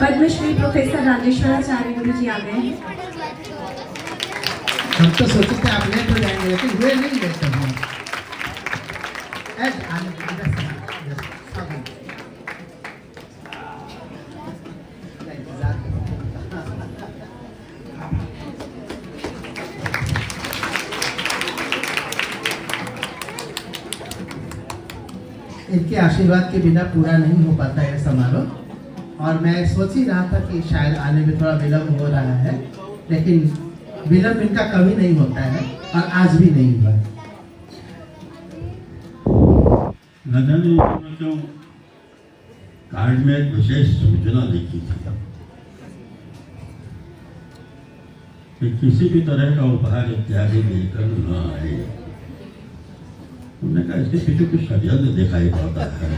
Padmashri professor Rajeshwaracharya गुरु जी आ गए हैं। हम तो सोचे थे आप लेट हो जाएंगे, लेकिन हुए नहीं लेट हम। इनके आशीर्वाद के बिना पूरा नहीं हो पाता है समारोह। और मैं सोच ही रहा था कि शायद आने में थोड़ा विलम्ब हो रहा है, लेकिन विलम्ब इनका कभी नहीं होता है और आज भी नहीं हुआ। न जाने क्यों कार्ड में एक विशेष सूचना लिखी थी कि किसी भी तरह का उपहार इत्यादि लेकर न आए। उन्होंने कहा इसके पीछे कुछ षड्यंत्र दिखाई पड़ता है।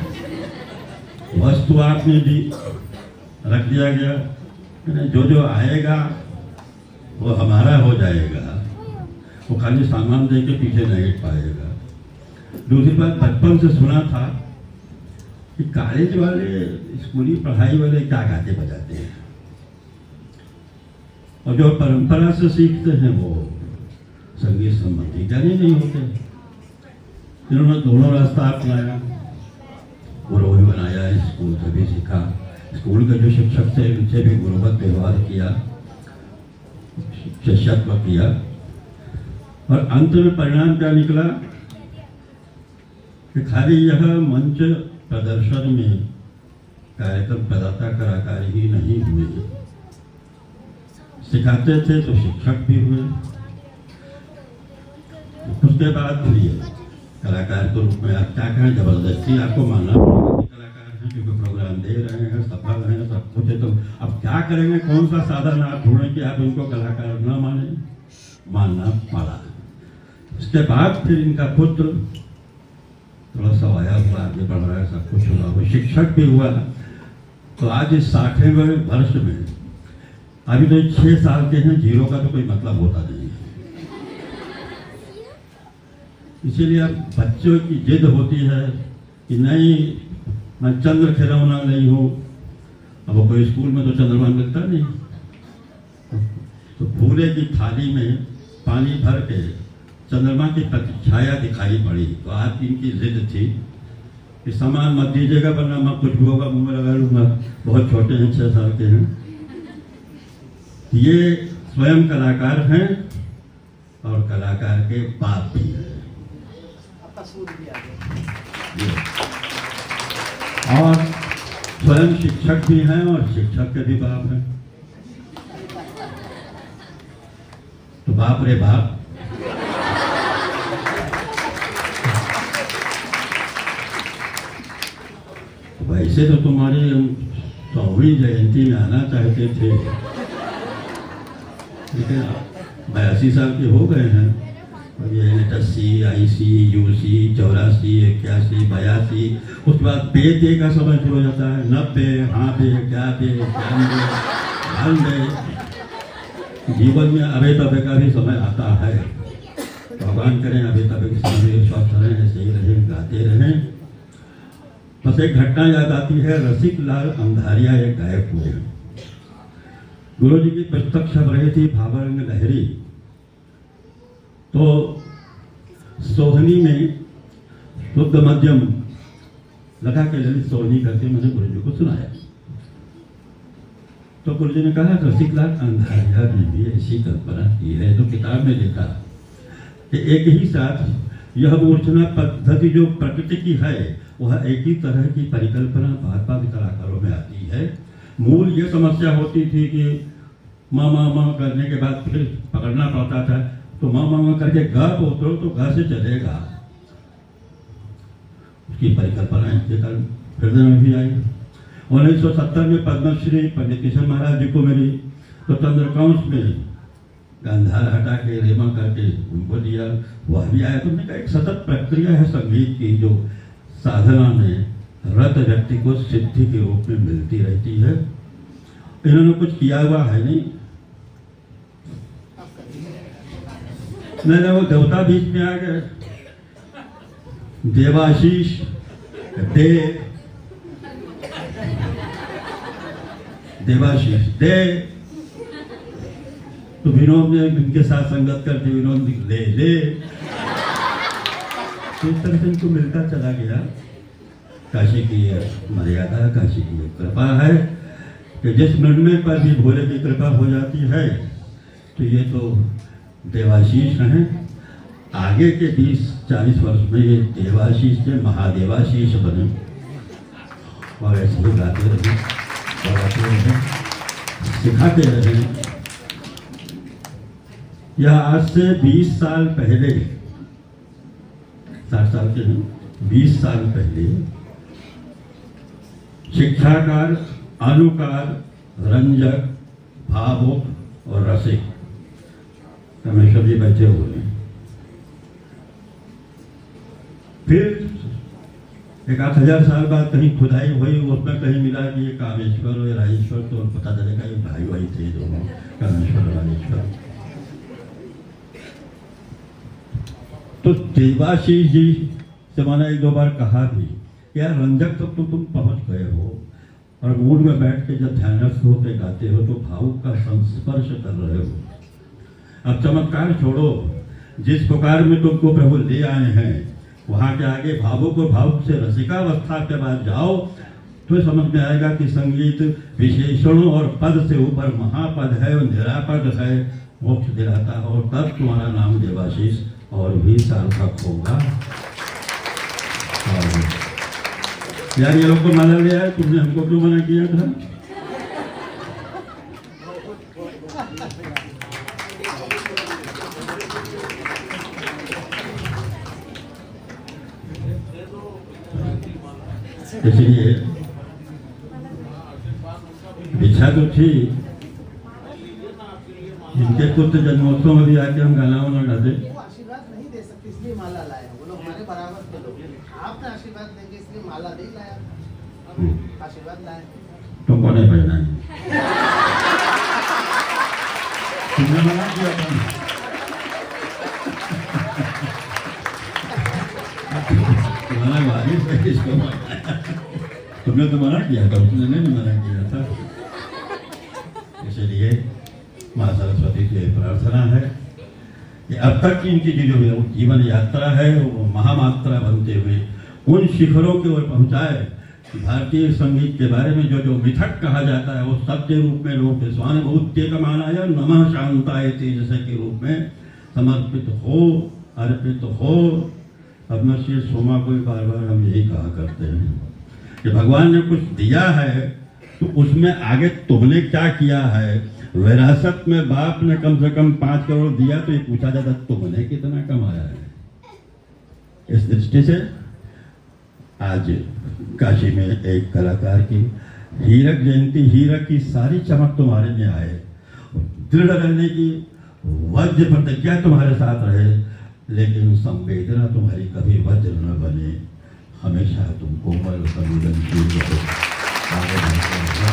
वस्तु आपने दी, रख दिया गया, जो जो आएगा वो हमारा हो जाएगा, वो खाली सामान दे के पीछे नहीं पाएगा। दूसरी बात, बचपन से सुना था कि कॉलेज वाले, स्कूली पढ़ाई वाले क्या गाते बजाते हैं, और जो परंपरा से सीखते हैं वो संगीत संबंधी ज्ञानी नहीं होते। इन्होंने दोनों रास्ता अपनाया, गुरु भी बनाया, स्कूल से भी सीखा, स्कूल के जो शिक्षक थे उनसे भी गुरुवत व्यवहार किया, शिष्यत्व किया, और अंत में परिणाम क्या निकला कि खाली यह मंच प्रदर्शन में कार्यक्रम प्रदाता कलाकार ही नहीं हुए, सिखाते थे तो शिक्षक भी हुए। उसके बाद भी कलाकार के रूप में आप क्या कहें, जबरदस्ती आपको मानना पड़ेगा कलाकार हैं, क्योंकि प्रोग्राम दे रहे हैं, सफल हैं, सब कुछ है, तो अब क्या करेंगे, कौन सा साधन आप ढूंढें कि आप इनको कलाकार न माने, मानना पड़ा। उसके बाद फिर इनका पुत्र थोड़ा सा आया हुआ, आगे बढ़ रहा है, सब कुछ हुआ, वो शिक्षक भी हुआ। तो आज इस 60वें वर्ष में अभी तो 6 साल के हैं, जीरो का तो कोई मतलब होता नहीं। इसीलिए अब बच्चों की जिद होती है कि नहीं, मैं चंद्र खिलौना नहीं हूँ। अब वो कोई स्कूल में तो चंद्रमा मिलता नहीं, तो पूरे की थाली में पानी भर के चंद्रमा की प्रतिछाया दिखाई पड़ी। तो आज इनकी जिद थी कि सामान मत दीजिएगा, वरना मैं कुछ भी होगा मुंह में लगा लूंगा। बहुत छोटे हैं, 6 साल के हैं। ये स्वयं कलाकार हैं और कलाकार के बाप भी हैं, और स्वयं शिक्षक भी हैं और शिक्षक के भी बाप हैं। तो बाप रे बाप। वैसे तो तुम्हारी 100वीं जयंती में आना चाहते थे, लेकिन 82 साल के हो गए हैं। ये 80, IC, UC, 84, 81, 82, उसके बाद पे दे का समय शुरू हो जाता है। 90, हाँ पे, क्या पे, जीवन में अबे तबे का भी समय आता है। भगवान करें अबे तबे के समय में स्वस्थ रहें, सही रहें, गाते रहें। बस एक घटना याद आती है, रसिक लाल अंधारिया एक गायक हुए। गुरु जी की पुस्तक छप रही थी भावरंग लहरी, तो सोहनी में शुद्ध मध्यम लगा के ललित सोहनी करके मैंने गुरु जी को सुनाया। तो गुरु जी ने कहा, रसिकलाल अंधारिया ने भी ऐसी कल्पना की है, तो किताब में लिखा कि एक ही साथ यह मूर्छना पद्धति जो प्रकृति की है, वह एक ही तरह की परिकल्पना भाजपा के कलाकारों में आती है। मूल ये समस्या होती थी कि माँ माँ माँ करने के बाद फिर पकड़ना पड़ता था, तो माँ माँ करके गा तो उतरो तो गा से चलेगा। उसकी परिकल्पना इनके कारण हृदय में भी आई। 1970 में पद्मश्री पंडित किशन महाराज जी को मिली, तो चंद्रकांश में गांधार हटा के रेमा करके उनको दिया, वह भी आया। तुमने कहा एक सतत प्रक्रिया है संगीत की, जो साधना में रत व्यक्ति को सिद्धि के रूप में मिलती रहती है। इन्होंने कुछ किया हुआ है नहीं, वो देवता बीच में आ गए, देवाशीष देव, देवाशीष दे, तो विनोद ने इनके साथ संगत करके विनोद ले ले, तो इस तरह से इनको मिलता चला गया। काशी की मर्यादा, काशी की कृपा है कि जिस निर्णय पर भी भोले की कृपा हो जाती है, तो ये तो देवाशीष हैं। आगे के 20-40 वर्ष में ये देवाशीष से महादेवाशीष बने और ऐसे ही गाते रहे, बढ़ाते रहे, सिखाते रहे। यह आज से 20 साल पहले, 60 साल के नहीं, 20 साल पहले शिक्षाकार, अनुकार, रंजक, भावुक और रसिक रमेश्वर जी बैठे हुए हैं। फिर 1000 साल बाद कहीं खुदाई हुई, उसमें कहीं मिला कि ये कामेश्वर और राजेश्वर, तो पता चलेगा ये भाई भाई थे दोनों, कामेश्वर और राजेश्वर। तो देवाशीष जी से मैंने 1-2 बार कहा भी, यार रंजक तक तो तुम पहुंच गए हो, और मूड में बैठ के जब ध्यानस्थ होकर गाते हो तो भावुक का संस्पर्श कर रहे हो। अब चमत्कार छोड़ो, जिस प्रकार में तुमको प्रभु ले आए हैं, वहां के आगे भावुक और भावुक से रसिकावस्था के बाद जाओ तो समझ में आएगा कि संगीत विशेषणों और पद से ऊपर महापद है और निरापद है, मोक्ष दिलाता है, और तब तुम्हारा नाम देवाशीष और भी सार्थक होगा। यार ये लोग को माला ले आए, तुमने हमको क्यों मना किया था? इसलिए इच्छा तो थी इनके पुत्र जन्मोत्सव में भी आके हम गाना वाना गाते। आशीर्वाद नहीं दे सकते इसलिए माला लाया, वो लोग हमारे बराबर के लोग। आपने आशीर्वाद देंगे इसलिए माला नहीं लाया, आशीर्वाद लाए। तुमको नहीं पहना है, तुमने मना किया था। तुम्हारा वारिस है, इसको तुमने तो मना किया था, उसने नहीं मना किया था। इसलिए माँ सरस्वती से प्रार्थना है कि अब तक की इनकी जो जीवन यात्रा है वो महामात्रा बनते हुए उन शिखरों की ओर पहुंचाए। भारतीय संगीत के बारे में जो मिथक कहा जाता है वो सत्य रूप में लोग स्वानुभूत्य का मानाया नमः शांताय तेजस के रूप में समर्पित हो, अर्पित हो। पद्मश्री सोमा को बार बार हम यही कहा करते हैं कि भगवान ने कुछ दिया है तो उसमें आगे तुमने क्या किया है। विरासत में बाप ने कम से कम 5 करोड़ दिया तो ये पूछा जाता तुमने कितना कमाया है। इस दृष्टि से आज काशी में एक कलाकार की हीरक जयंती, हीरक की सारी चमक तुम्हारे में आए, दृढ़ रहने की वज्र प्रतिज्ञा तुम्हारे साथ रहे, लेकिन संवेदना तुम्हारी कभी वज्र न बने, हमेशा तुम कोमल संवेदनशील आगे बढ़ते रहो।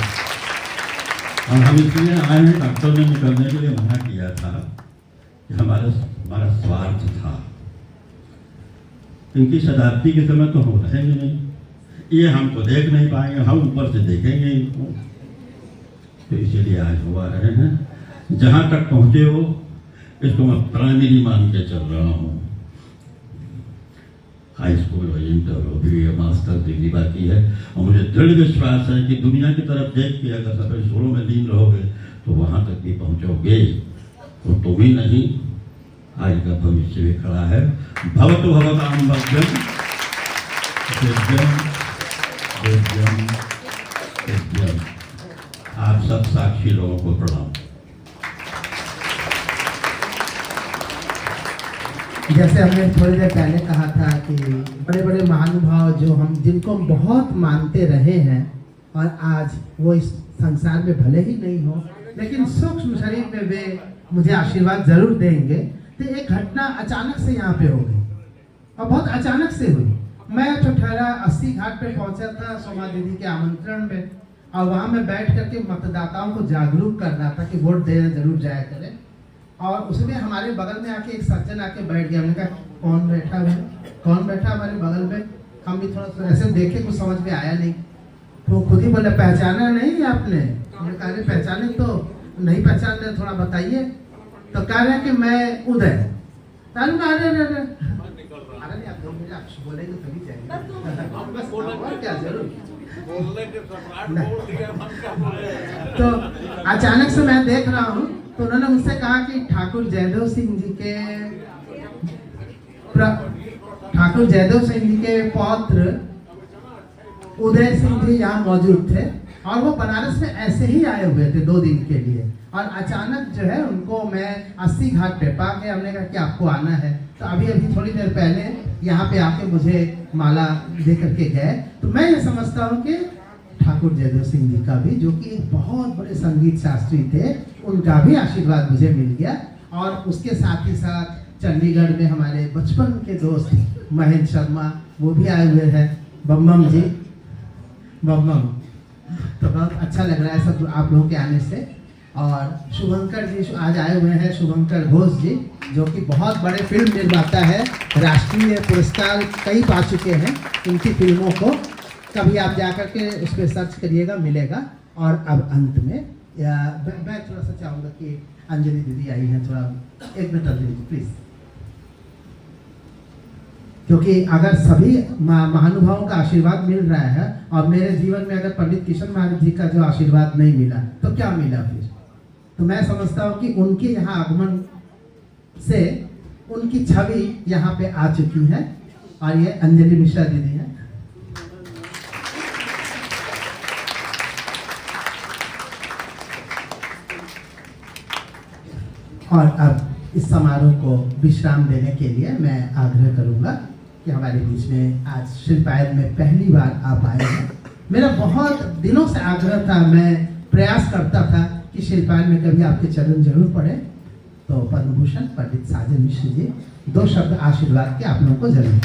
और हम इसलिए आए हैं, डॉक्टर ने निकलने के लिए मना किया था कि हमारा स्वार्थ था, क्योंकि शताब्दी के समय तो हम रहेंगे नहीं, ये हमको देख नहीं पाएंगे, हम ऊपर से देखेंगे इनको। तो इसीलिए आज हुआ रहे हैं, जहां तक पहुंचे हो इसको मैं प्राइमरी मान के चल रहा हूँ। हाई स्कूल और इंटर और BA मास्टर डिग्री बाकी है, और मुझे दृढ़ विश्वास है कि दुनिया की तरफ देख के अगर सफेद सुरों में लीन रहोगे तो वहां तक भी पहुंचोगे। तो तुम ही नहीं, आज का भविष्य भी खड़ा है। भवतु भवतां भव्यम दिव्यम दिव्यम दिव्यम। आप सब साक्षी लोगों को प्रणाम। जैसे हमने थोड़ी देर पहले कहा था कि बड़े बड़े महानुभाव जो हम जिनको हम बहुत मानते रहे हैं और आज वो इस संसार में भले ही नहीं हो, लेकिन सूक्ष्म शरीर में वे मुझे आशीर्वाद जरूर देंगे। तो एक घटना अचानक से यहाँ पे हो गई और बहुत अचानक से हुई। मैं तो ठहरा 80 घाट पे पहुंचा था सोमा दीदी के आमंत्रण में, और वहाँ मैं बैठ करके मतदाताओं को जागरूक कर रहा था कि वोट देने जरूर जाया करें। और उसमें हमारे बगल में आके एक सज्जन आके बैठ गया। हमने कहा कौन बैठा है, कौन बैठा हमारे बगल में। हम भी थोड़ा सा ऐसे देखे, कुछ समझ में आया नहीं। तो खुद ही बोले पहचाना नहीं आपने? हमने कहा अरे पहचाने तो नहीं पहचान रहे, थोड़ा बताइए। तो कह रहे कि मैं उदय। अरे अरे नहीं, आप 2 मिनट आप बोलेंगे तभी जाएंगे, और क्या जरूर। तो अचानक से मैं देख रहा हूँ, तो उन्होंने मुझसे कहा कि ठाकुर जयदेव सिंह जी के पौत्र उदय सिंह जी यहाँ मौजूद थे, और वो बनारस में ऐसे ही आए हुए थे 2 दिन के लिए। और अचानक जो है उनको मैं 80 घाट पे पा के, हमने कहा कि आपको आना है। तो अभी थोड़ी देर पहले यहाँ पे आके मुझे माला दे करके गए। तो मैं ये समझता हूँ कि ठाकुर जयदेव सिंह जी का भी, जो कि एक बहुत बड़े संगीत शास्त्री थे, उनका भी आशीर्वाद मुझे मिल गया। और उसके साथ ही साथ चंडीगढ़ में हमारे बचपन के दोस्त महेंद्र शर्मा, वो भी आए हुए हैं, बम्बम जी, बम्बम। तो बहुत अच्छा लग रहा है सब आप लोगों के आने से। और शुभंकर जी आज आए हुए हैं, शुभंकर घोष जी, जो कि बहुत बड़े फिल्म निर्माता है, राष्ट्रीय पुरस्कार कई पा चुके हैं इनकी फिल्मों को। कभी आप जाकर के उस पर सर्च करिएगा, मिलेगा। और अब अंत में मैं थोड़ा सा चाहूँगा कि अंजलि दीदी आई हैं, थोड़ा 1 मिनट अंजलि जी प्लीज़। क्योंकि अगर सभी महानुभावों का आशीर्वाद मिल रहा है, और मेरे जीवन में अगर पंडित किशन महाराज जी का जो आशीर्वाद नहीं मिला तो क्या मिला फिर? तो मैं समझता हूँ कि उनके यहाँ आगमन से उनकी छवि यहाँ पे आ चुकी है। और ये अंजलि मिश्रा दीदी हैं। और अब इस समारोह को विश्राम देने के लिए मैं आग्रह करूंगा कि हमारे बीच में आज शिल्पायन में पहली बार आप आए हैं। मेरा बहुत दिनों से आग्रह था, मैं प्रयास करता था कि शिल्पायन में कभी आपके चरण जरूर पड़े। तो पद्म भूषण पंडित साजन मिश्र जी 2 शब्द आशीर्वाद के आप लोगों को जरूर।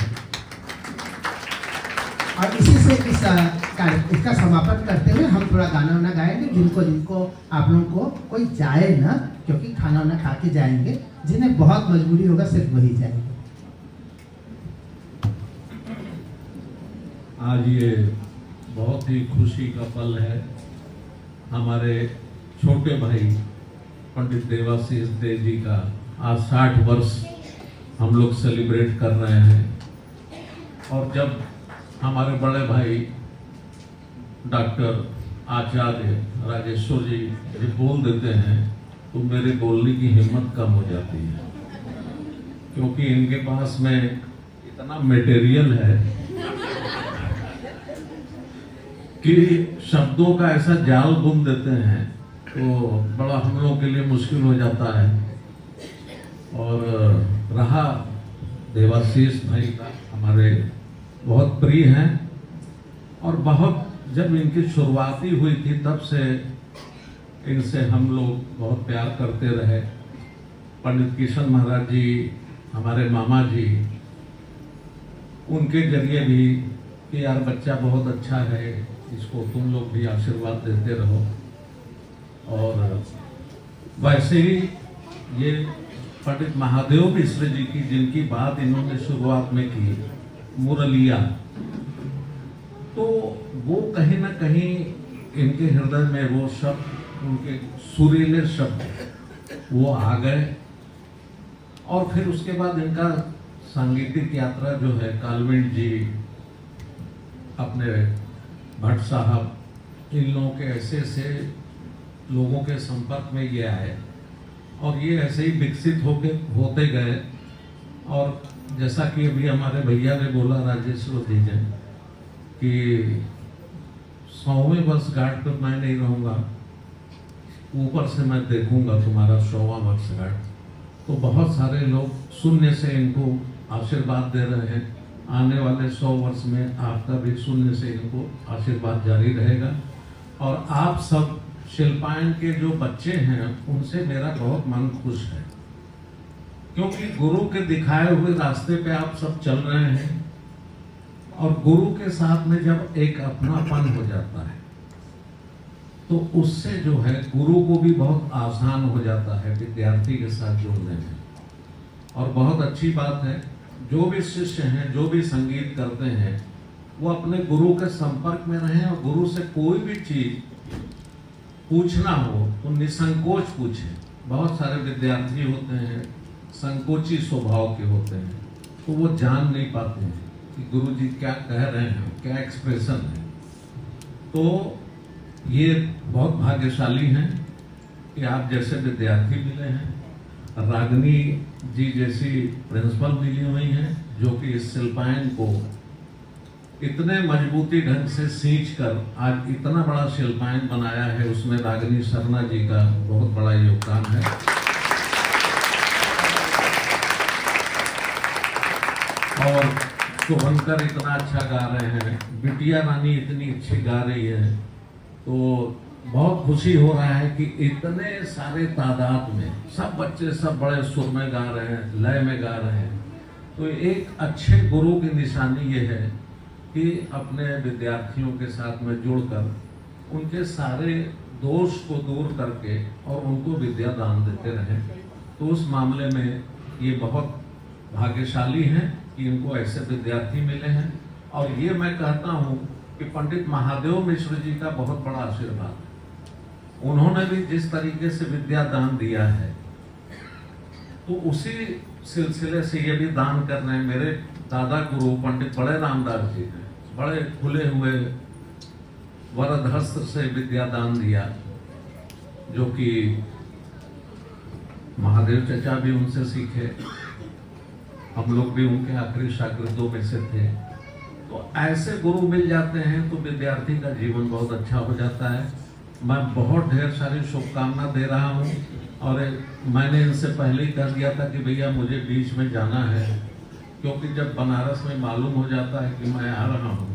और इसी से इसका समापन करते हुए हम थोड़ा गाना वाना गाएंगे, जिनको आप लोगों को कोई जाए ना, क्योंकि खाना वाना खा के जाएंगे। जिन्हें बहुत मजबूरी होगा सिर्फ वही जाएंगे। आज ये बहुत ही खुशी का पल है। हमारे छोटे भाई पंडित देवाशीष देव जी का आज 60 वर्ष हम लोग सेलिब्रेट कर रहे हैं। और जब हमारे बड़े भाई डॉक्टर आचार्य राजेश्वर जी बोल देते हैं तो मेरे बोलने की हिम्मत कम हो जाती है, क्योंकि इनके पास में इतना मटेरियल है कि शब्दों का ऐसा जाल बुन देते हैं, तो बड़ा हम लोगों के लिए मुश्किल हो जाता है। और रहा देवाशीष भाई का, हमारे बहुत प्रिय हैं। और बहुत जब इनकी शुरुआती हुई थी तब से इनसे हम लोग बहुत प्यार करते रहे। पंडित किशन महाराज जी, हमारे मामा जी, उनके जरिए भी कि यार बच्चा बहुत अच्छा है, इसको तुम लोग भी आशीर्वाद देते रहो। और वैसे ही ये पंडित महादेव मिश्र जी की, जिनकी बात इन्होंने शुरुआत में की, मुरलिया, तो वो कहीं ना कहीं इनके हृदय में वो शब्द, उनके सुरीले शब्द वो आ गए। और फिर उसके बाद इनका सांगीतिक यात्रा जो है, कालवेंट जी, अपने भट्ट साहब, इन लोगों के ऐसे ऐसे लोगों के संपर्क में ये आए और ये ऐसे ही विकसित होते गए। और जैसा कि अभी हमारे भैया ने बोला, राजेश्वर जी ने, कि 100वें वर्षगांठ पर मैं नहीं रहूँगा, ऊपर से मैं देखूंगा तुम्हारा 100वां वर्षगांठ। तो बहुत सारे लोग शून्य से इनको आशीर्वाद दे रहे हैं। आने वाले 100 वर्ष में आपका भी शून्य से इनको आशीर्वाद जारी रहेगा। और आप सब शिल्पायन के जो बच्चे हैं, उनसे मेरा बहुत मन खुश है, क्योंकि गुरु के दिखाए हुए रास्ते पे आप सब चल रहे हैं। और गुरु के साथ में जब एक अपनापन हो जाता है तो उससे जो है गुरु को भी बहुत आसान हो जाता है विद्यार्थी के साथ जुड़ने में। और बहुत अच्छी बात है, जो भी शिष्य हैं, जो भी संगीत करते हैं, वो अपने गुरु के संपर्क में रहें और गुरु से कोई भी चीज पूछना हो तो निसंकोच पूछें। बहुत सारे विद्यार्थी होते हैं संकोची स्वभाव के होते हैं, तो वो जान नहीं पाते हैं कि गुरु जी क्या कह रहे हैं, क्या एक्सप्रेशन है। तो ये बहुत भाग्यशाली हैं कि आप जैसे विद्यार्थी मिले हैं। रागिनी जी जैसी प्रिंसिपल मिली हुई हैं जो कि इस शिल्पायन को इतने मजबूती ढंग से सींच कर आज इतना बड़ा शिल्पायन बनाया है, उसमें रागिनी शर्मा जी का बहुत बड़ा योगदान है। और शुभंकर इतना अच्छा गा रहे हैं, बिटिया रानी इतनी अच्छी गा रही है, तो बहुत खुशी हो रहा है कि इतने सारे तादाद में सब बच्चे सब बड़े सुर में गा रहे हैं, लय में गा रहे हैं। तो एक अच्छे गुरु की निशानी ये है कि अपने विद्यार्थियों के साथ में जुड़कर उनके सारे दोष को दूर करके और उनको विद्या दान देते रहें। तो उस मामले में ये बहुत भाग्यशाली हैं कि इनको ऐसे विद्यार्थी मिले हैं। और ये मैं कहता हूँ कि पंडित महादेव मिश्र जी का बहुत बड़ा आशीर्वाद है। उन्होंने भी जिस तरीके से विद्या दान दिया है, तो उसी सिलसिले से ये भी दान कर रहे हैं। मेरे दादा गुरु पंडित बड़े रामदास जी ने बड़े खुले हुए वरदहस्त से विद्या दान दिया, जो कि महादेव चचा भी उनसे सीखे, हम लोग भी उनके आखिरी शागिर्दों में से थे। तो ऐसे गुरु मिल जाते हैं तो विद्यार्थी का जीवन बहुत अच्छा हो जाता है। मैं बहुत ढेर सारी शुभकामना दे रहा हूँ और मैंने इनसे पहले ही कह दिया था कि भैया मुझे बीच में जाना है, क्योंकि जब बनारस में मालूम हो जाता है कि मैं आ रहा हूँ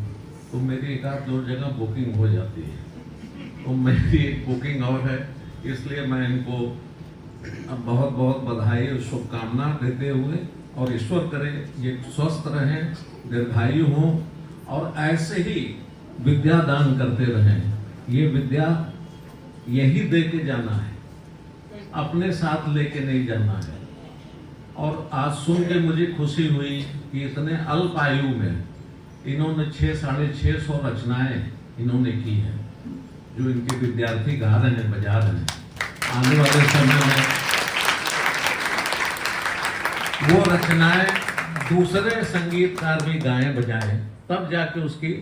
तो मेरी एक आध दो जगह बुकिंग हो जाती है। तो मेरी एक बुकिंग और है, इसलिए मैं इनको बहुत बहुत बधाई और शुभकामना देते हुए, और ईश्वर करे ये स्वस्थ रहें, दीर्घायु हों और ऐसे ही विद्या दान करते रहें। ये विद्या यही दे के जाना है, अपने साथ लेके नहीं जाना है। और आज सुन के मुझे खुशी हुई कि इतने अल्प आयु में इन्होंने 600-650 रचनाएं इन्होंने की हैं, जो इनके विद्यार्थी गा रहे हैं, बजा रहे हैं। आने वाले समय में वो रचनाएं दूसरे संगीतकार भी गाएं बजाएं, तब जाके उसकी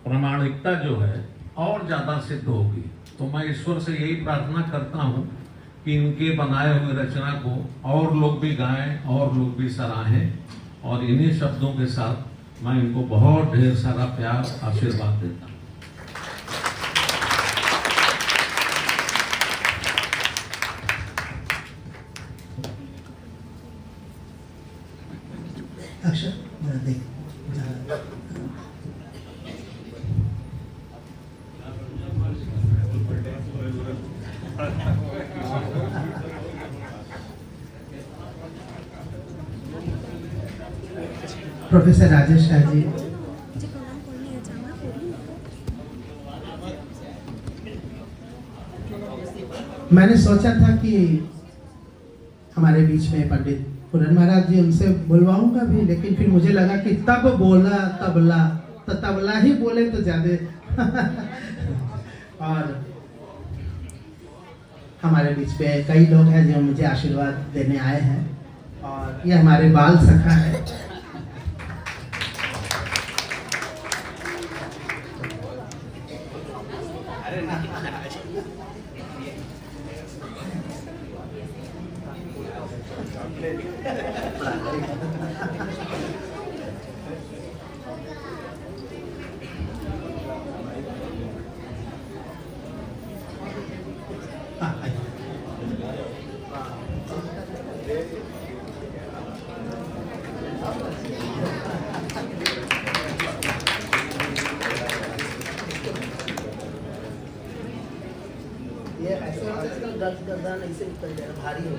प्रामाणिकता जो है और ज्यादा सिद्ध होगी। तो मैं ईश्वर से यही प्रार्थना करता हूं कि इनके बनाए हुए रचना को और लोग भी गाएं और लोग भी सराहें। और इन्हीं शब्दों के साथ मैं इनको बहुत ढेर सारा प्यार आशीर्वाद देता हूं। अक्षर देख प्रोफेसर राजेश शाह जी, मैंने सोचा था कि हमारे बीच में पंडित पुरन महाराज जी, उनसे बुलवाऊंगा भी, लेकिन फिर मुझे लगा कि तब बोला तबला, तो तबला ही बोले तो ज्यादा और हमारे बीच में कई लोग हैं जो मुझे आशीर्वाद देने आए हैं, और ये हमारे बाल सखा है। ये ऐसे गर्दन ऐसे उतर जाए, भारी हो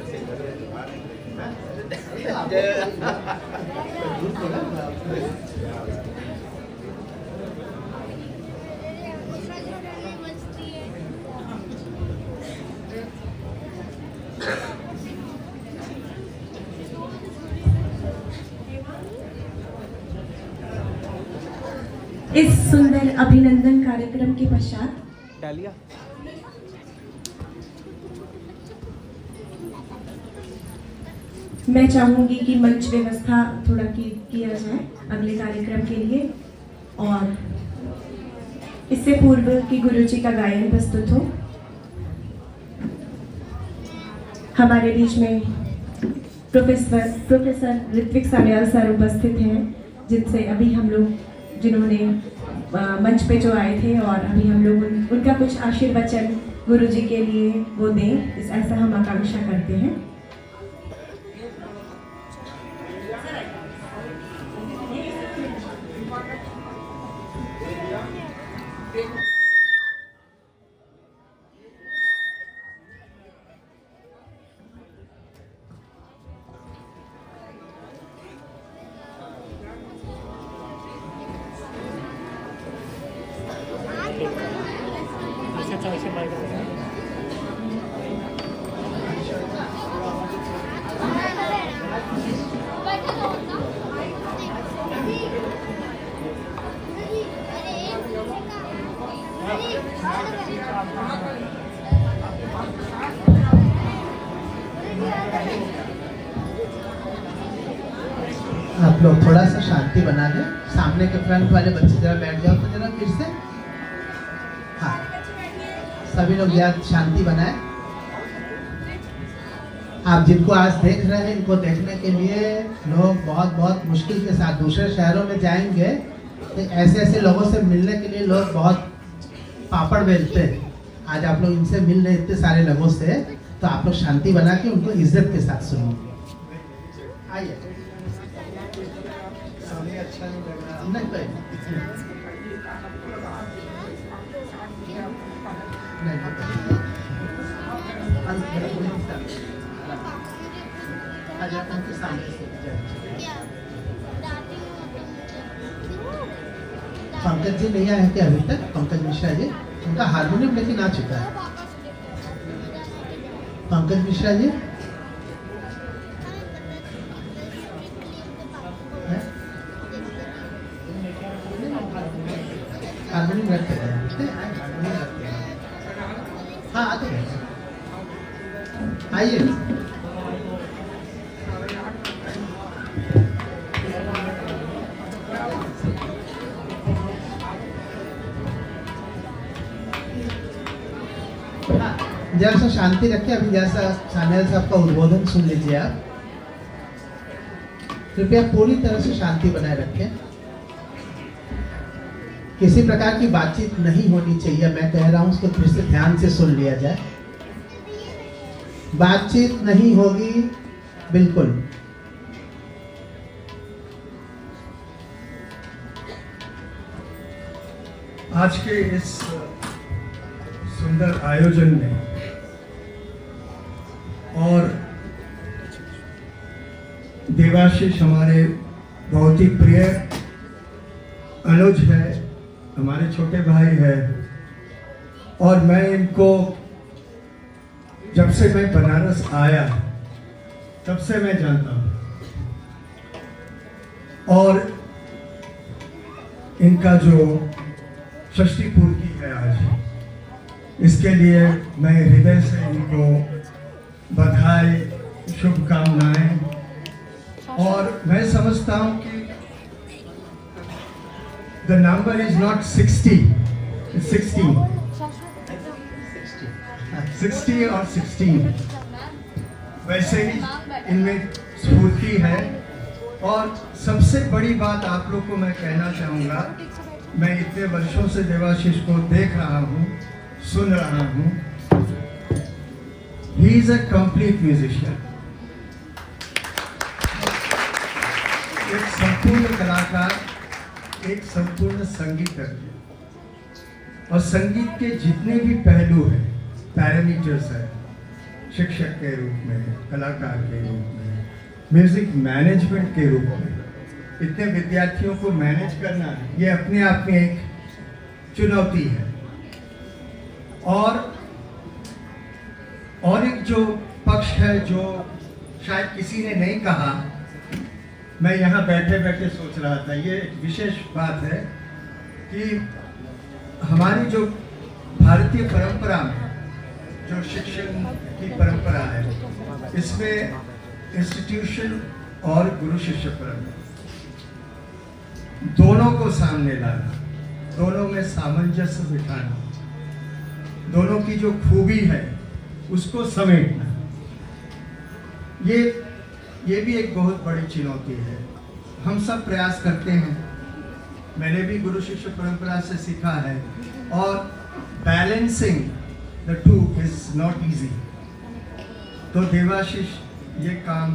सुंदर अभिनंदन कार्यक्रम के पश्चात डालिया मैं चाहूंगी कि मंच व्यवस्था थोड़ा किया जाए अगले कार्यक्रम के लिए, और इससे पूर्व कि गुरुजी का गायन प्रस्तुत हो, हमारे बीच में प्रोफेसर ऋत्विक सान्याल सर उपस्थित हैं, जिनसे अभी हम लोग जिन्होंने मंच पे जो आए थे, और अभी हम लोग उनका कुछ आशीर्वचन गुरुजी के लिए वो दें, ऐसा हम आकांक्षा करते हैं। आप लोग थोड़ा सा शांति बना लें। सामने के फ्रंट वाले बच्चे जरा बैठ जाओ तो जरा फिर से। हाँ, सभी लोग याद शांति बनाए। आप जिनको आज देख रहे हैं, इनको देखने के लिए लोग बहुत बहुत मुश्किल के साथ दूसरे शहरों में जाएंगे, तो ऐसे ऐसे लोगों से मिलने के लिए लोग बहुत पापड़ बेलते हैं। आज आप लोग इनसे मिल रहे इतने सारे लोगों से, तो आप लोग शांति बना के उनको इज्जत के साथ सुनिए। आइए। अच्छा नहीं लग रहा नहीं नहीं पंकज जी नहीं आए हैं क्या अभी तक? पंकज मिश्रा जी, उनका हारमोनियम लेकिन आ चुका है। पंकज मिश्रा जी हारमोनियम रखते हैं। हाँ आते हैं, आइए। जरा सा शांति रखिए। अभी जैसा सान्याल साहब का उद्बोधन सुन लीजिए आप। कृपया पूरी तरह से शांति बनाए रखें। किसी प्रकार की बातचीत नहीं होनी चाहिए। मैं कह रहा हूं, उसको फिर से ध्यान से सुन लिया जाए। बातचीत नहीं होगी बिल्कुल। आज के इस सुंदर आयोजन में और देवाशीष हमारे बहुत ही प्रिय अनुज है, हमारे छोटे भाई है, और मैं इनको जब से मैं बनारस आया तब से मैं जानता हूँ, और इनका जो षष्ठी पूर्ति है आज, इसके लिए मैं हृदय से इनको बधाई, शुभकामनाएं। और मैं समझता हूँ कि the number is not 60, it's 16. 60 और 16। वैसे ही इनमें स्फूर्ति है। और सबसे बड़ी बात आप लोग को मैं कहना चाहूँगा, मैं इतने वर्षों से देवाशीष को देख रहा हूँ, सुन रहा हूँ। He is a complete musician. एक संपूर्ण कलाकार, एक संपूर्ण संगीतज्ञ, और संगीत के जितने भी पहलू हैं, पैरामीटर्स हैं, शिक्षक के रूप में, कलाकार के रूप में, म्यूजिक मैनेजमेंट के रूप में, इतने विद्यार्थियों को मैनेज करना, ये अपने आप में एक चुनौती है। और एक जो पक्ष है जो शायद किसी ने नहीं कहा, मैं यहाँ बैठे बैठे सोच रहा था, ये एक विशेष बात है कि हमारी जो भारतीय परंपरा में जो शिक्षण की परंपरा है, इसमें इंस्टीट्यूशन और गुरु शिष्य परंपरा दोनों को सामने लाना, दोनों में सामंजस्य बिठाना, दोनों की जो खूबी है उसको समेटना, ये भी एक बहुत बड़ी चुनौती है। हम सब प्रयास करते हैं, मैंने भी गुरु शिष्य परंपरा से सीखा है, और balancing the two is not easy. तो देवाशीष ये काम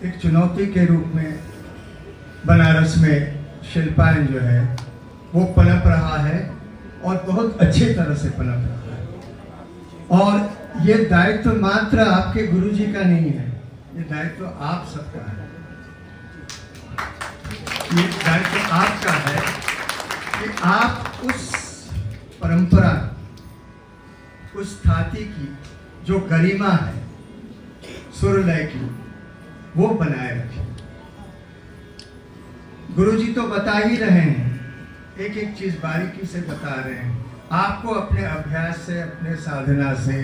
एक चुनौती के रूप में बनारस में शिल्पायन जो है वो पनप रहा है, और बहुत अच्छी तरह से पनप रहा है। और ये दायित्व मात्र आपके गुरुजी का नहीं है, ये दायित्व आप सबका है। ये दायित्व आपका है कि आप उस परंपरा, उस थाती की जो गरिमा है सुरलय की, वो बनाए रखें। गुरुजी तो बता ही रहे हैं, एक एक चीज बारीकी से बता रहे हैं, आपको अपने अभ्यास से, अपने साधना से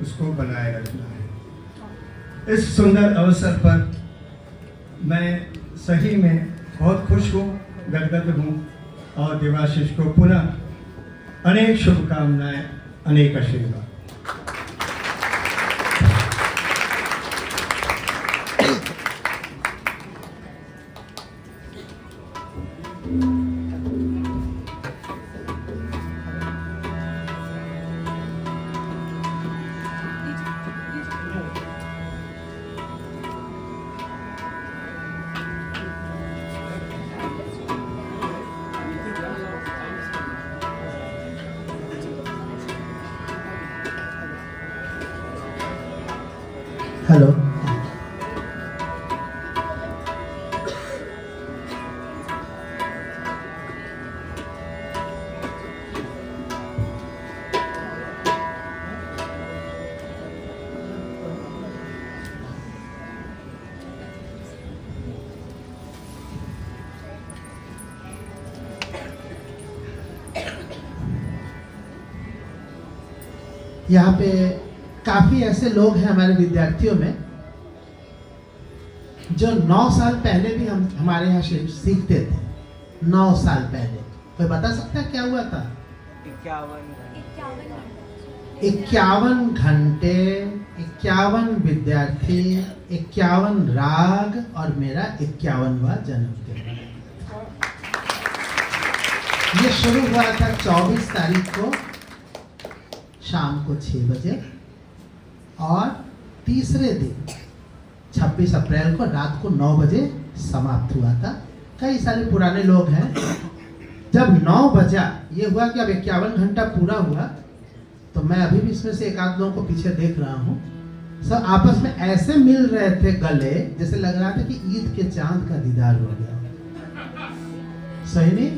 उसको बनाए रखना है। इस सुंदर अवसर पर मैं सही में बहुत खुश हूँ, गदगद हूँ, और देवाशीष को पुनः अनेक शुभकामनाएं, अनेक आशीर्वाद। हेलो, यहाँ पे काफी ऐसे लोग हैं हमारे विद्यार्थियों में जो 9 साल पहले भी हमारे यहाँ सीखते थे। 9 साल पहले कोई बता सकता है क्या हुआ था? 51 घंटे, 51 विद्यार्थी, 51 राग, और मेरा 51वां जन्मदिन। ये शुरू हुआ था 24 तारीख को शाम को 6 बजे, और तीसरे दिन 26 अप्रैल को रात को 9 बजे समाप्त हुआ था। कई सारे पुराने लोग हैं, जब 9 बजा, ये हुआ कि अब 51 घंटा पूरा हुआ, तो मैं अभी भी इसमें से एक आध लोगों को पीछे देख रहा हूँ, सब आपस में ऐसे मिल रहे थे गले, जैसे लग रहा था कि ईद के चांद का दीदार हो गया। सही नहीं?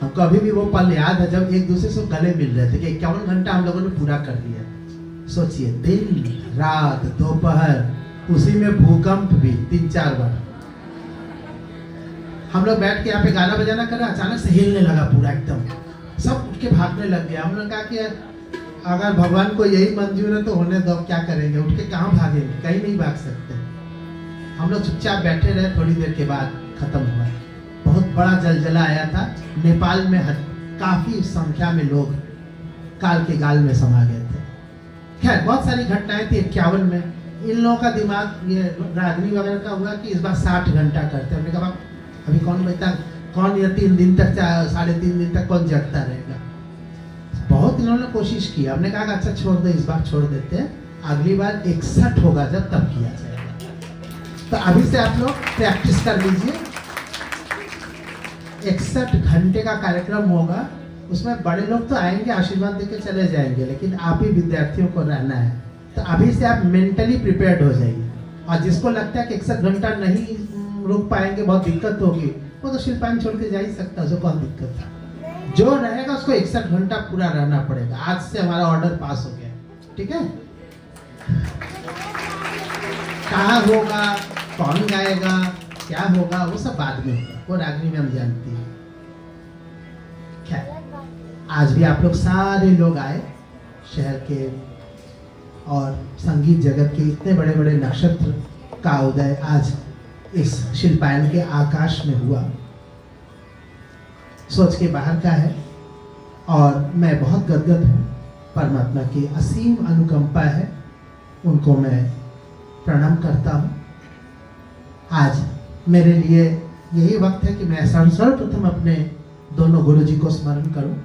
हमको अभी भी वो पल याद है जब एक दूसरे से गले मिल रहे थे कि 51 घंटा हम लोगों ने पूरा कर लिया। सोचिए, दिन रात दोपहर, उसी में भूकंप भी 3-4 बार। हम लोग बैठ के यहाँ पे गाना बजाना कर रहे, अचानक से हिलने लगा पूरा, एकदम सब उठ के भागने लग गया। हम लोग कहा कि अगर भगवान को यही मंजूर है तो होने दो, क्या करेंगे, उठ के कहाँ भागेंगे, कहीं नहीं भाग सकते। हम लोग चुपचाप बैठे रहे, थोड़ी देर के बाद खत्म हुआ। बहुत बड़ा जलजला आया था नेपाल में, काफी संख्या में लोग काल के गाल में समा गए थे। खैर, बहुत सारी घटनाएं थी 51 में। इन लोगों का दिमाग ये रागनी वगैरह का हुआ कि इस बार 60 घंटा करते हैं। हमने कहा अभी कौन बचता, कौन ये 3 दिन तक, 3.5 दिन तक कौन जगता रहेगा। बहुत इन्होंने कोशिश की, हमने कहा अच्छा छोड़ दो, इस बार छोड़ देते हैं, अगली बार 61 होगा जब, तब किया जाएगा। तो अभी से आप लोग प्रैक्टिस कर लीजिए। 61 घंटे का कार्यक्रम होगा, उसमें बड़े लोग तो आएंगे, आशीर्वाद देके चले जाएंगे, लेकिन आप ही विद्यार्थियों को रहना है। तो अभी से आप मेंटली प्रिपेयर्ड हो जाइए। और जिसको लगता है कि 61 घंटा नहीं रुक पाएंगे, बहुत दिक्कत होगी, वो तो शिल्पायन छोड़ के जा ही सकता है, उसको कौन दिक्कत है। जो रहेगा उसको 61 घंटा पूरा रहना पड़ेगा। आज से हमारा ऑर्डर पास हो गया, ठीक है। कहाँ होगा, कौन गाएगा, क्या होगा वो सब बाद में होगा, वो रागिनी मैम जानती है। खैर, आज भी आप लोग सारे लोग आए शहर के और संगीत जगत के इतने बड़े बड़े नक्षत्र का उदय आज इस शिल्पायन के आकाश में हुआ, सोच के बाहर का है। और मैं बहुत गदगद हूँ, परमात्मा की असीम अनुकंपा है, उनको मैं प्रणाम करता हूँ। आज मेरे लिए यही वक्त है कि मैं सर्वप्रथम अपने दोनों गुरुजी को स्मरण करूं।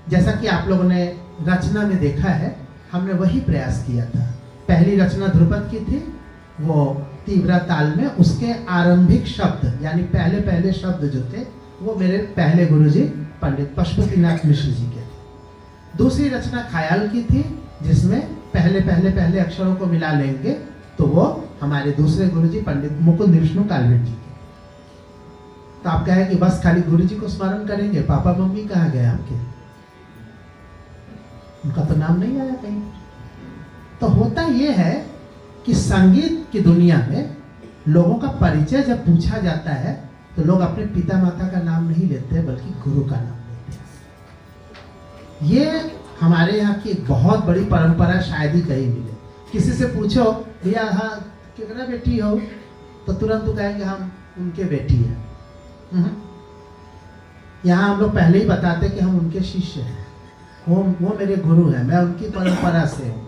जैसा कि आप लोगों ने रचना में देखा है, हमने वही प्रयास किया था। पहली रचना ध्रुपद की थी, वो तीव्रा ताल में, उसके आरंभिक शब्द यानी पहले पहले शब्द जो थे वो मेरे पहले गुरुजी पंडित पशुपतिनाथ मिश्र जी के थे। दूसरी रचना ख्याल की थी, जिसमें पहले पहले पहले अक्षरों को मिला लेंगे तो वो हमारे दूसरे गुरुजी पंडित मुकुंद विष्णु कालवेट जी के। तो आप कहें कि बस खाली गुरुजी को स्मरण करेंगे, पापा मम्मी कहाँ गए आपके? उनका तो नाम नहीं आया कहीं। तो होता ये है कि संगीत की दुनिया में लोगों का परिचय जब पूछा जाता है तो लोग अपने पिता माता का नाम नहीं लेते बल्कि गुरु का नाम लेते हैं। ये हमारे यहाँ की एक बहुत बड़ी परंपरा, शायद ही कहीं मिले। किसी से पूछो भैया हाँ कितना बेटी हो, तो तुरंत तो कहेंगे हम उनके बेटी हैं। यहाँ हम लोग पहले ही बताते कि हम उनके शिष्य हैं, वो मेरे गुरु हैं, मैं उनकी परंपरा से हूँ।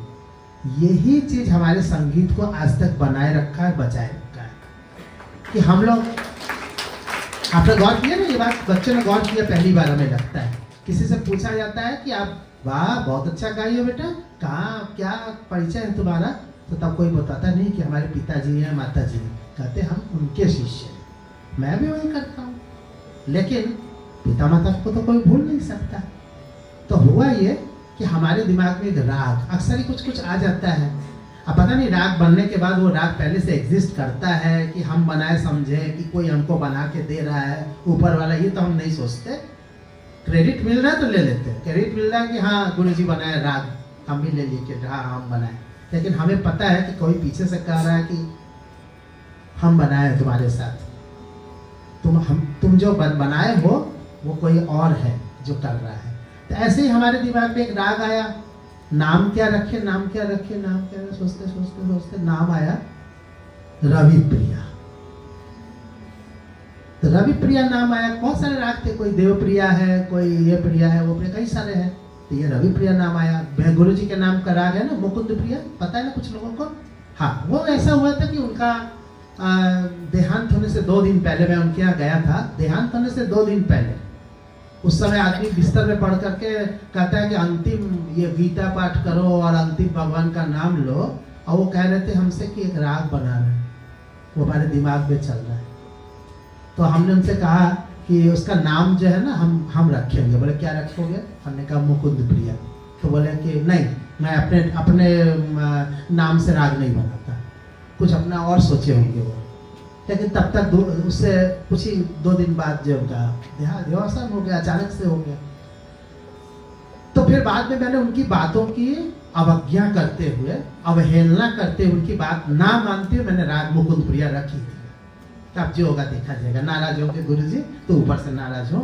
यही चीज हमारे संगीत को आज तक बनाए रखा है, बचाए रखा है कि हम लोग, आपने गौर किया ना ये बात, बच्चों ने गौर किया पहली बार हमें लगता है। किसी से पूछा जाता है कि आप वाह बहुत अच्छा गाई हो बेटा, कहाँ क्या परिचय है तुम्हारा, तो तब कोई बताता नहीं कि हमारे पिताजी हैं माताजी हैं, कहते हम उनके शिष्य हैं। मैं भी वही करता हूँ, लेकिन पिता माता को तो कोई भूल नहीं सकता। तो हुआ ये कि हमारे दिमाग में एक राग अक्सर ही कुछ आ जाता है। अब पता नहीं राग बनने के बाद वो राग पहले से एग्जिस्ट करता है कि हम बनाए समझे कि कोई हमको बना के दे रहा है ऊपर वाला, ये तो हम नहीं सोचते। क्रेडिट मिल रहा है तो ले लेते हैं, क्रेडिट मिल रहा है कि हाँ गुरुजी बनाए राग, हम भी ले लिए कि हाँ हम बनाए। लेकिन हमें पता है कि कोई पीछे से कह रहा है कि हम बनाए तुम्हारे साथ, तुम जो बनाए हो वो कोई और है जो कर रहा है। तो ऐसे ही हमारे दिमाग में एक राग आया, नाम क्या रखे नाम क्या रखे नाम क्या रखे, सोचते सोचते सोचते नाम आया रवि प्रिया। तो रवि प्रिया नाम आया। बहुत सारे राग थे, कोई देव प्रिया है, कोई ये प्रिया है, वो प्रिया, कई सारे हैं। तो ये रवि प्रिया नाम आया। गुरु जी के नाम का राग है ना मुकुंद प्रिया, पता है ना कुछ लोगों को। हाँ, वो ऐसा हुआ था कि उनका देहांत होने से 2 दिन पहले मैं उनके यहाँ गया था। देहांत होने से 2 दिन पहले, उस समय आदमी बिस्तर में पढ़ करके कहता है कि अंतिम ये गीता पाठ करो और अंतिम भगवान का नाम लो, और वो कह रहे थे हमसे कि एक राग बना रहे, वो हमारे दिमाग में चल रहा है। तो हमने उनसे कहा कि उसका नाम जो है ना हम रखेंगे। बोले क्या रखोगे? हमने कहा मुकुंद प्रिया। तो बोले कि नहीं, मैं अपने नाम से राग नहीं बनाता, कुछ अपना और सोचे होंगे वो। लेकिन तब तक उससे कुछ ही 2 दिन बाद जो उनका देहावसान हो गया, अचानक से हो गया। तो फिर बाद में मैंने उनकी बातों की अवज्ञा करते हुए, अवहेलना करते हुए, उनकी बात ना मानते हुए मैंने राग मुकुंद प्रिया रखी थी। अब जो होगा देखा जाएगा, नाराज होंगे गुरुजी तो ऊपर से नाराज हो।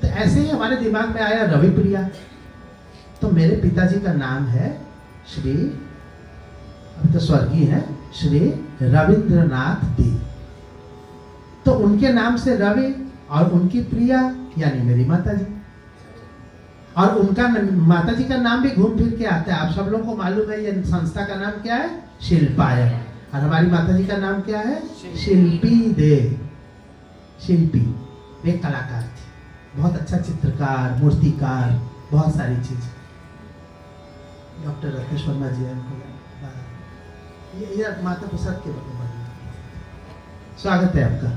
तो ऐसे ही हमारे दिमाग में आया रवि प्रिया। तो मेरे पिताजी का नाम है श्री, अब तो स्वर्गीय है, श्री रविंद्रनाथ दी। तो उनके नाम से रवि और उनकी प्रिया यानी मेरी माताजी, और उनका माताजी का नाम भी घूम फिर के आता है। आप सब लोगों को मालूम है ये संस्था का नाम क्या है? शिल्पायन। और हमारी माताजी का नाम क्या है? शिल्पी देव। शिल्पी वे कलाकार थी, बहुत अच्छा चित्रकार, मूर्तिकार, बहुत सारी चीज। डॉक्टर रत्नेश वर्मा जी ये माता प्रसाद के बारे में स्वागत है आपका।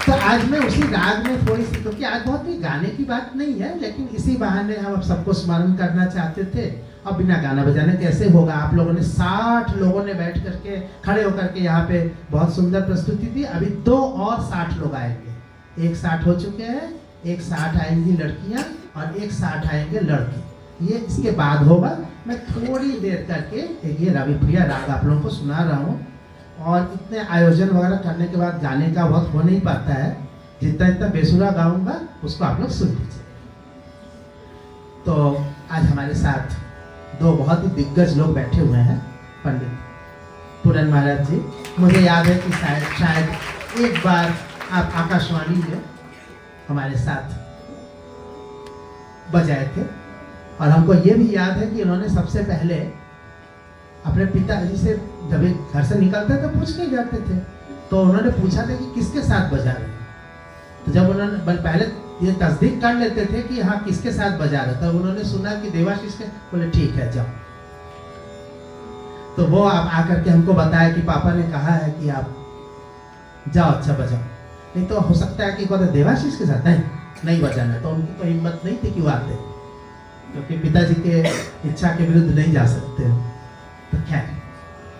तो आज मैं उसी राग में थोड़ी सी, क्योंकि आज बहुत भी गाने की बात नहीं है, लेकिन इसी बहाने हम सबको स्मरण करना चाहते थे। अब बिना गाना बजाने कैसे होगा? आप लोगों ने 60 लोगों ने बैठ करके खड़े होकर के यहाँ पे बहुत सुंदर प्रस्तुति दी। अभी 2 और 60 लोग आएंगे। एक 60 हो चुके हैं, एक 60 आएंगी लड़कियाँ और एक 60 आएंगे लड़के। ये इसके बाद होगा। मैं थोड़ी देर करके ये रवि प्रिया राग आप लोगों को सुना रहा हूँ। और इतने आयोजन वगैरह करने के बाद गाने का वक्त हो नहीं पाता है। जितना जितना बेसुरा गाऊंगा उसको आप लोग सुन लीजिए। तो आज हमारे साथ दो बहुत ही दिग्गज लोग बैठे हुए हैं। पंडित पूरन महाराज जी, मुझे याद है कि शायद एक बार आप आकाशवाणी में हमारे साथ बजाए थे, और हमको ये भी याद है कि उन्होंने सबसे पहले अपने पिताजी से जब एक घर से निकलते तो पूछ के जाते थे, तो उन्होंने पूछा था कि किसके साथ बजा रहे हैं। तो जब उन्होंने पहले ये तस्दीक कर लेते थे कि हाँ किसके साथ बजा रहे, तब उन्होंने सुना कि देवाशीष के, बोले ठीक है जाओ। तो वो आप आकर के हमको बताया कि पापा ने कहा है कि आप जाओ, अच्छा बजाओ। नहीं तो हो सकता है कि कहते देवाशीष के साथ नहीं बजाना, तो उनकी तो हिम्मत नहीं थी कि वो आते, क्योंकि पिताजी के इच्छा के विरुद्ध नहीं जा सकते। तो खैर,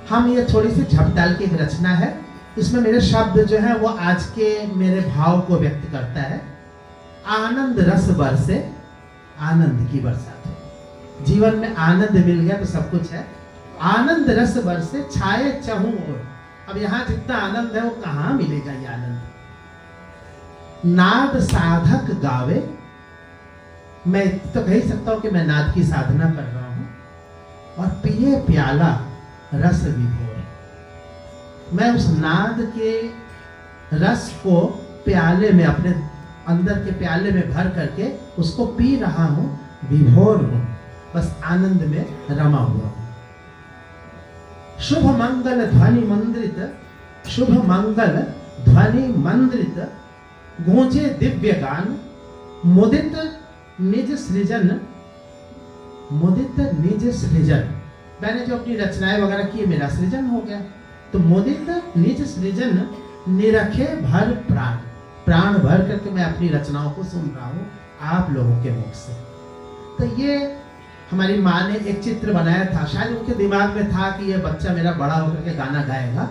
हम ये थोड़ी सी झपटाल की एक रचना है, इसमें मेरे शब्द जो है वो आज के मेरे भाव को व्यक्त करता है। आनंद रस बरसे, आनंद की बरसात हो। जीवन में आनंद मिल गया तो सब कुछ है। आनंद रस बरसे छाए चहूं ओर। अब यहाँ जितना आनंद है वो कहाँ मिलेगा ये आनंद। नाद साधक गावे, मैं तो कह ही सकता हूं कि मैं नाद की साधना कर रहा हूं। और पिए प्याला रस विभोर, मैं उस नाद के रस को प्याले में, अपने अंदर के प्याले में भर करके उसको पी रहा हूं, विभोर हूं, बस आनंद में रमा हुआ हूं। शुभ मंगल ध्वनि मंद्रित, शुभ मंगल ध्वनि मंद्रित, गूंजे दिव्य गान, मुदित निज सृजन, मुदित निज सृजन। मैंने जो अपनी रचनाएं वगैरह की, मेरा सृजन हो गया। तो मुदित निज सृजन, निरखे भर प्राण, प्राण भर करके मैं अपनी रचनाओं को सुन रहा हूँ आप लोगों के मुख से। तो ये हमारी माँ ने एक चित्र बनाया था, शायद उनके दिमाग में था कि ये बच्चा मेरा बड़ा होकर के गाना गाएगा।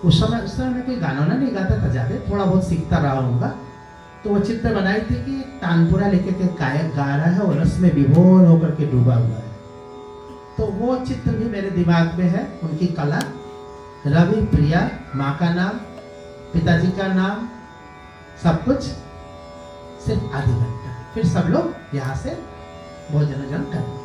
उस समय मैं कोई गाना नहीं गाता था ज़्यादा, थोड़ा बहुत सीखता रहा हूँगा। तो वो चित्र बनाई थी कि तानपुरा लेके के गायक गा रहा है और रस में विभोर होकर के डूबा हुआ है। तो वो चित्र भी मेरे दिमाग में है। उनकी कला, रवि प्रिया, माँ का नाम, पिताजी का नाम, सब कुछ सिर्फ आधे घंटा, फिर सब लोग यहाँ से भोजन करें।